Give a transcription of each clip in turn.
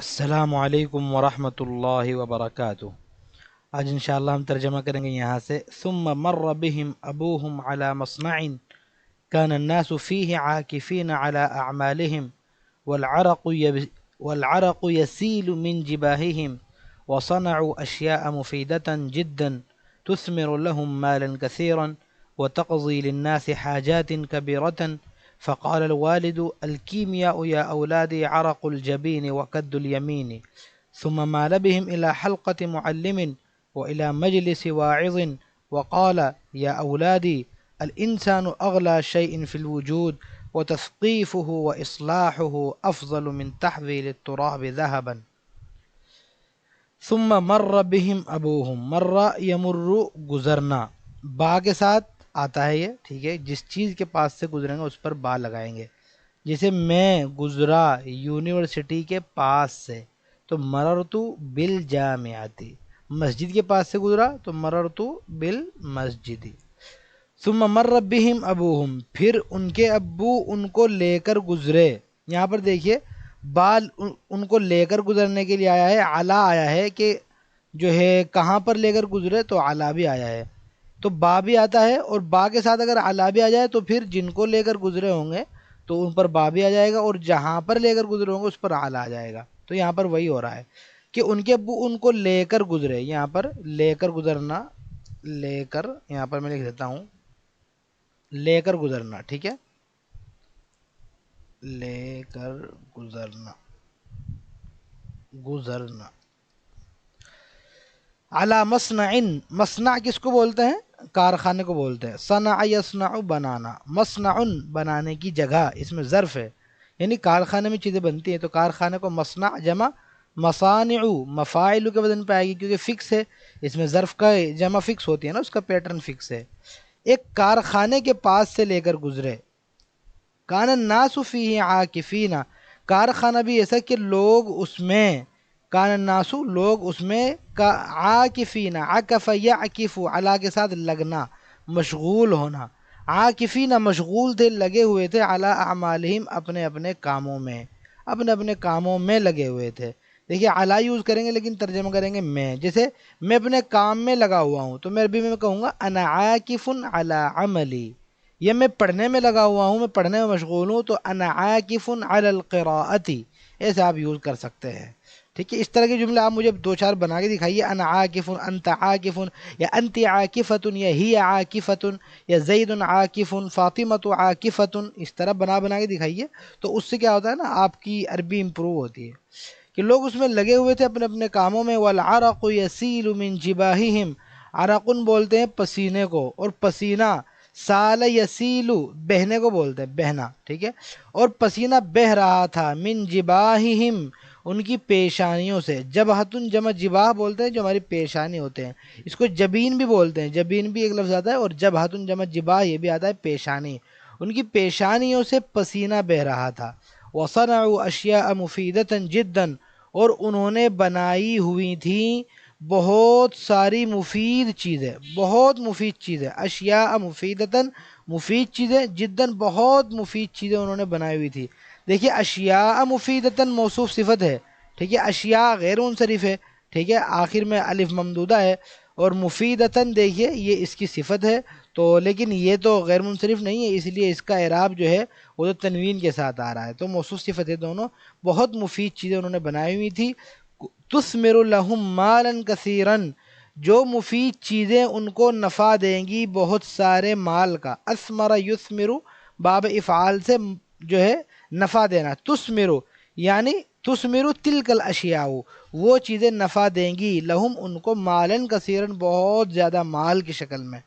السلام علیکم ورحمۃ اللہ وبرکاتہ۔ آج انشاءاللہ ہم ترجمہ کریں گے یہاں سے ثم مر بهم ابوهم على مصنع كان الناس فيه عاكفين على اعمالهم والعرق يسيل من جباههم وصنعوا اشياء مفيدة جدا تثمر لهم مالا كثيرا وتقضي للناس حاجات كبيرة. فقال الوالد الكيمياء يا أولادي عرق الجبين وكد اليمين. ثم مال بهم إلى حلقة معلم وإلى مجلس واعظ وقال يا أولادي الإنسان أغلى شيء في الوجود وتثقيفه وإصلاحه أفضل من تحويل التراب ذهبا. ثم مر بهم ابوهم، مر یمر گزرنا، با کے ساتھ آتا ہے یہ، ٹھیک ہے، جس چیز کے پاس سے گزریں گے اس پر با لگائیں گے۔ جیسے میں گزرا یونیورسٹی کے پاس سے تو مررتو بالجامعاتی، مسجد کے پاس سے گزرا تو مررتو بالمسجدی۔ ثم مر بهم ابوہم، پھر ان کے ابو ان کو لے کر گزرے۔ یہاں پر دیکھیے بال ان کو لے کر گزرنے کے لیے آیا ہے، علا آیا ہے کہ جو ہے کہاں پر لے کر گزرے، تو علا بھی آیا ہے، تو با بھی آتا ہے، اور با کے ساتھ اگر علا بھی آ جائے تو پھر جن کو لے کر گزرے ہوں گے تو ان پر با بھی آ جائے گا، اور جہاں پر لے کر گزرے ہوں گے اس پر علا آ جائے گا۔ تو یہاں پر وہی ہو رہا ہے کہ ان کے ابو ان کو لے کر گزرے، یہاں پر لے کر گزرنا، لے کر یہاں پر میں لکھ دیتا ہوں لے کر گزرنا، ٹھیک ہے، لے کر گزرنا، گزرنا علی مصنع، مصنع کس کو بولتے ہیں؟ کارخانے کو بولتے ہیں۔ صنع یصنع، بنانا، مصنع بنانے کی جگہ، اس میں ظرف ہے، یعنی کارخانے میں چیزیں بنتی ہیں، تو کارخانے کو مصنع جمع مصانع، مفاعل کے وزن پہ آئے گی کیونکہ فکس ہے، اس میں ظرف کا جمع فکس ہوتی ہے نا، اس کا پیٹرن فکس ہے۔ ایک کارخانے کے پاس سے لے کر گزرے، کان الناس فیہ عاکفین، کارخانہ بھی ایسا کہ لوگ اس میں، کان الناس لوگ اس میں، کا عاکفین، عکف یعکف، علا کے ساتھ لگنا، مشغول ہونا، عاکفین مشغول تھے، لگے ہوئے تھے، علی اعمالہم اپنے اپنے کاموں میں، اپنے اپنے کاموں میں لگے ہوئے تھے۔ دیکھیے علا یوز کریں گے لیکن ترجمہ کریں گے میں، جیسے میں اپنے کام میں لگا ہوا ہوں تو میں عربی میں کہوں گا انا عاکف علی عملی، یہ میں پڑھنے میں لگا ہوا ہوں، میں پڑھنے میں مشغول ہوں، تو انا عاکف علی القراءۃ، ایسے آپ یوز کر سکتے ہیں، ٹھیک ہے۔ اس طرح کے جملے آپ مجھے دو چار بنا کے دکھائیے، انا عاکف، انت عاکف، یا انت عاکفۃ، یا ہی عاکفۃ، یا زید عاکف، فاطمۃ عاکفۃ، اس طرح بنا بنا کے دکھائیے، تو اس سے کیا ہوتا ہے نا، آپ کی عربی امپروو ہوتی ہے، کہ لوگ اس میں لگے ہوئے تھے اپنے اپنے کاموں میں۔ والعرق یسیل من جباہہم، عرقن بولتے ہیں پسینے کو، اور پسینہ سال یسیل بہنے کو بولتے ہیں، بہنا، ٹھیک ہے، اور پسینہ بہہ رہا تھا، من جباہہم ان کی پیشانیوں سے، جبہتن جمع جباہ بولتے ہیں جو ہماری پیشانی ہوتے ہیں، اس کو جبین بھی بولتے ہیں، جبین بھی ایک لفظ آتا ہے، اور جبہتن جمع جباہ یہ بھی آتا ہے پیشانی، ان کی پیشانیوں سے پسینہ بہہ رہا تھا۔ وصنعوا اشیاء مفیدۃ جدا، اور انہوں نے بنائی ہوئی تھیں بہت ساری مفید چیزیں، بہت مفید چیزیں، اشیاء مفیدتاً مفید چیزیں، جداً بہت مفید چیزیں انہوں نے بنائی ہوئی تھی۔ دیکھیے اشیاء مفیدتاً موصوف صفت ہے، ٹھیک ہے، اشیاء غیر منصرف ہے، ٹھیک ہے، آخر میں الف ممدودہ ہے، اور مفیدتاً دیکھیے یہ اس کی صفت ہے، تو لیکن یہ تو غیر منصرف نہیں ہے، اس لیے اس کا اعراب جو ہے وہ تو تنوین کے ساتھ آ رہا ہے، تو موصوف صفت ہے دونوں، بہت مفید چیزیں انہوں نے بنائی ہوئی تھی۔ تثمر لهم مالا کثیرا، جو مفید چیزیں ان کو نفع دیں گی بہت سارے مال کا، اثمر یثمر باب افعال سے جو ہے نفع دینا، تثمر یعنی تثمر تلک الاشیاء، وہ چیزیں نفع دیں گی، لہم ان کو، مالن کثیرن بہت زیادہ مال کی شکل میں،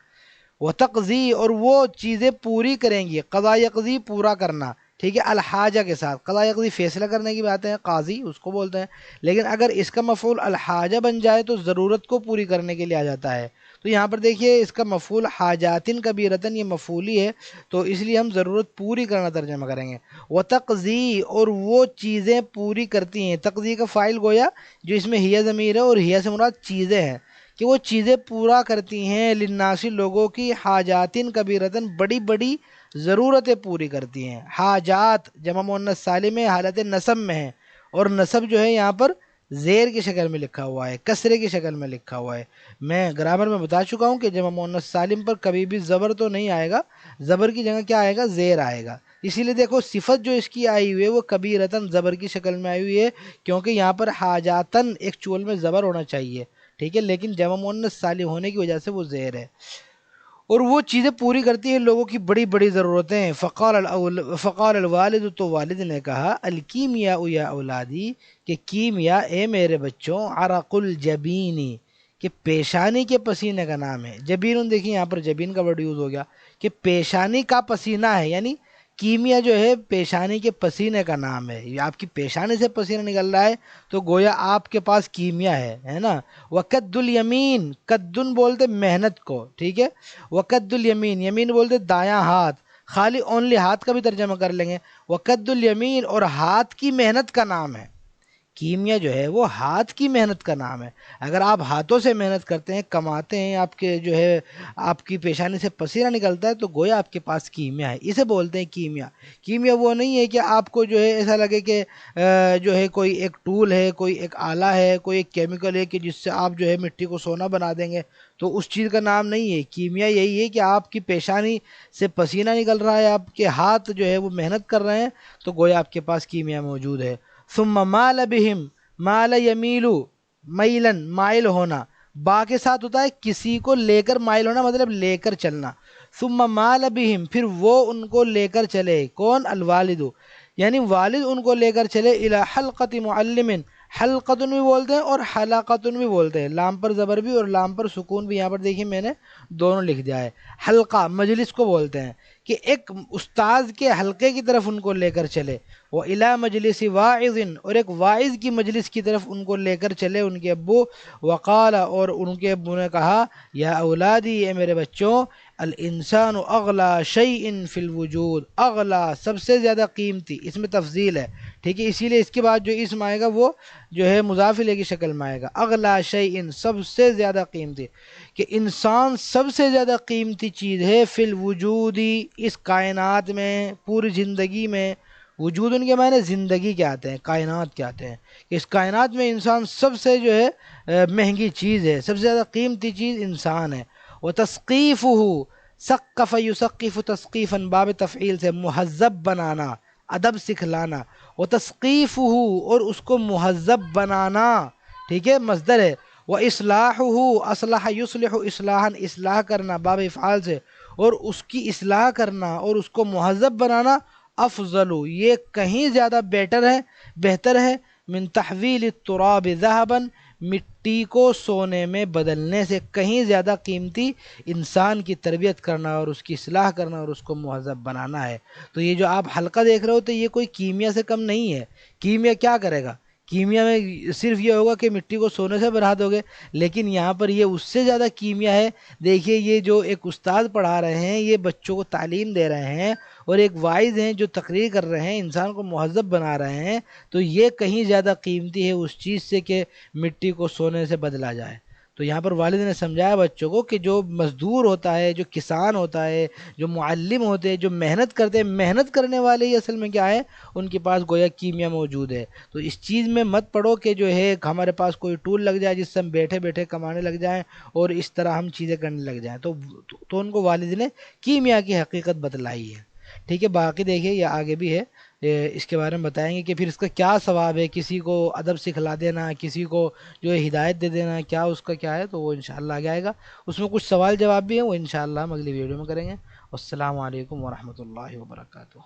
وتقضی اور وہ چیزیں پوری کریں گی، قضا یقضی پورا کرنا، ٹھیک ہے، الحاجہ کے ساتھ، قضا یقضی فیصلہ کرنے کی باتیں ہیں، قاضی اس کو بولتے ہیں، لیکن اگر اس کا مفعول الحاجہ بن جائے تو ضرورت کو پوری کرنے کے لیے آ جاتا ہے، تو یہاں پر دیکھیے اس کا مفعول حاجاتن کبیرتن، یہ مفعولی ہے، تو اس لیے ہم ضرورت پوری کرنا ترجمہ کریں گے۔ وتقضی اور وہ چیزیں پوری کرتی ہیں، تقضی کا فاعل گویا جو اس میں ہیہ ضمیر ہے، اور ہیہ سے مراد چیزیں ہیں، کہ وہ چیزیں پورا کرتی ہیں، للناسی لوگوں کی، حاجاتن کبیرتن بڑی بڑی ضرورتیں پوری کرتی ہیں، حاجات جمع مؤنث سالم ہے، حالت نصب میں ہے، اور نصب جو ہے یہاں پر زیر کی شکل میں لکھا ہوا ہے، کسرے کی شکل میں لکھا ہوا ہے۔ میں گرامر میں بتا چکا ہوں کہ جمع مؤنث سالم پر کبھی بھی زبر تو نہیں آئے گا، زبر کی جگہ کیا آئے گا؟ زیر آئے گا۔ اسی لیے دیکھو صفت جو اس کی آئی ہوئی ہے وہ کبیرتن زبر کی شکل میں آئی ہوئی ہے، کیونکہ یہاں پر حاجاتن ایک چول میں زبر ہونا چاہیے، ٹھیک ہے، لیکن جمع مؤنث سالم ہونے کی وجہ سے وہ زیر ہے، اور وہ چیزیں پوری کرتی ہیں لوگوں کی بڑی بڑی ضرورتیں۔ فقال الوالد، تو والد نے کہا، الکیمیا یا اولادی، کہ کیمیا اے میرے بچوں، عرق الجبینی، کہ پیشانی کے پسینے کا نام ہے۔ جبین دیکھیں یہاں پر جبین کا ورڈ یوز ہو گیا کہ پیشانی کا پسینہ ہے، یعنی کیمیا جو ہے پیشانی کے پسینے کا نام ہے، یہ آپ کی پیشانی سے پسینہ نکل رہا ہے تو گویا آپ کے پاس کیمیا ہے نا۔ وقد الیمین، قدن بولتے محنت کو، ٹھیک ہے، وقد الیمین، یمین بولتے دایاں ہاتھ، خالی اونلی ہاتھ کا بھی ترجمہ کر لیں گے، وقد الیمین، اور ہاتھ کی محنت کا نام ہے۔ کیمیا جو ہے وہ ہاتھ کی محنت کا نام ہے۔ اگر آپ ہاتھوں سے محنت کرتے ہیں، کماتے ہیں، آپ کے جو ہے آپ کی پیشانی سے پسینہ نکلتا ہے تو گویا آپ کے پاس کیمیا ہے، اسے بولتے ہیں کیمیا۔ کیمیا وہ نہیں ہے کہ آپ کو جو ہے ایسا لگے کہ جو ہے کوئی ایک ٹول ہے، کوئی ایک آلہ ہے، کوئی ایک کیمیکل ہے کہ جس سے آپ جو ہے مٹی کو سونا بنا دیں گے، تو اس چیز کا نام نہیں ہے کیمیا۔ یہی ہے کہ آپ کی پیشانی سے پسینہ نکل رہا ہے، آپ کے ہاتھ جو ہے وہ محنت کر رہے ہیں، تو گویا آپ کے پاس کیمیا موجود ہے۔ ثم مال بہم، مال یمیلو، میلن مائل ہونا، با کے ساتھ ہوتا ہے کسی کو لے کر مائل ہونا، مطلب لے کر چلنا۔ ثم مال بہم، پھر وہ ان کو لے کر چلے، کون؟ الوالد، یعنی والد ان کو لے کر چلے، الی حلقۃ معلم، حلقتن بھی بولتے ہیں اور حلقتن بھی بولتے ہیں، لام پر زبر بھی اور لام پر سکون بھی، یہاں پر دیکھیں میں نے دونوں لکھ دیا ہے۔ حلقہ مجلس کو بولتے ہیں، کہ ایک استاذ کے حلقے کی طرف ان کو لے کر چلے، وہ الی مجلس واعظ، اور ایک واعظ کی مجلس کی طرف ان کو لے کر چلے ان کے ابو، وقال، اور ان کے ابو نے کہا، یا اولادی، اے میرے بچوں، الانسان اغلا شیء فی الوجود، اغلا سب سے زیادہ قیمتی، اس میں تفضیل ہے، ٹھیک ہے، اسی لیے اس کے بعد جو اسم آئے گا وہ جو ہے مضاف الیہ کی شکل میں آئے گا، اغلا شیء سب سے زیادہ قیمتی، کہ انسان سب سے زیادہ قیمتی چیز ہے، فی الوجودی اس کائنات میں، پوری زندگی میں۔ وجود ان کے معنی زندگی کے آتے ہیں، کائنات کے آتے ہیں، کہ اس کائنات میں انسان سب سے جو ہے مہنگی چیز ہے، سب سے زیادہ قیمتی چیز انسان ہے۔ وَتَثْقِيفُهُ، ثقف یثقف تثقیفا، باب تفعیل سے مہذب بنانا، ادب سکھلانا، وَتَثْقِيفُهُ، اور اس کو مہذب بنانا، ٹھیک ہے، مصدر ہے۔ وَإِصْلَاحُهُ، اصلح یصلح اصلاحا، اصلاح کرنا، باب افعال سے، اور اس کی اصلاح کرنا اور اس کو مہذب بنانا، افضل، یہ کہیں زیادہ بیٹر ہے، بہتر ہے، من تحویل التراب ذهبا، مٹی کو سونے میں بدلنے سے کہیں زیادہ قیمتی انسان کی تربیت کرنا اور اس کی اصلاح کرنا اور اس کو مہذب بنانا ہے۔ تو یہ جو آپ حلقہ دیکھ رہے ہو تو یہ کوئی کیمیا سے کم نہیں ہے۔ کیمیا کیا کرے گا؟ کیمیا میں صرف یہ ہوگا کہ مٹی کو سونے سے بنا دو گے، لیکن یہاں پر یہ اس سے زیادہ کیمیا ہے۔ دیکھیے یہ جو ایک استاد پڑھا رہے ہیں، یہ بچوں کو تعلیم دے رہے ہیں، اور ایک واعظ ہیں جو تقریر کر رہے ہیں، انسان کو مہذب بنا رہے ہیں، تو یہ کہیں زیادہ قیمتی ہے اس چیز سے کہ مٹی کو سونے سے بدلا جائے۔ تو یہاں پر والد نے سمجھایا بچوں کو کہ جو مزدور ہوتا ہے، جو کسان ہوتا ہے، جو معلم ہوتے ہیں، جو محنت کرتے ہیں، محنت کرنے والے ہی اصل میں کیا ہے؟ ان کے پاس گویا کیمیا موجود ہے۔ تو اس چیز میں مت پڑھو کہ جو ہے ہمارے پاس کوئی ٹول لگ جائے جس سے ہم بیٹھے بیٹھے کمانے لگ جائیں اور اس طرح ہم چیزیں کرنے لگ جائیں، تو ان کو والد نے کیمیا کی حقیقت بتلائی ہے، ٹھیک ہے۔ باقی دیکھیے یہ آگے بھی ہے، اس کے بارے میں بتائیں گے کہ پھر اس کا کیا ثواب ہے، کسی کو ادب سکھلا دینا، کسی کو جو ہے ہدایت دے دینا، کیا اس کا کیا ہے، تو وہ انشاءاللہ آگے آئے گا۔ اس میں کچھ سوال جواب بھی ہیں، وہ انشاءاللہ ہم اگلی ویڈیو میں کریں گے۔ السلام علیکم ورحمۃ اللہ وبرکاتہ۔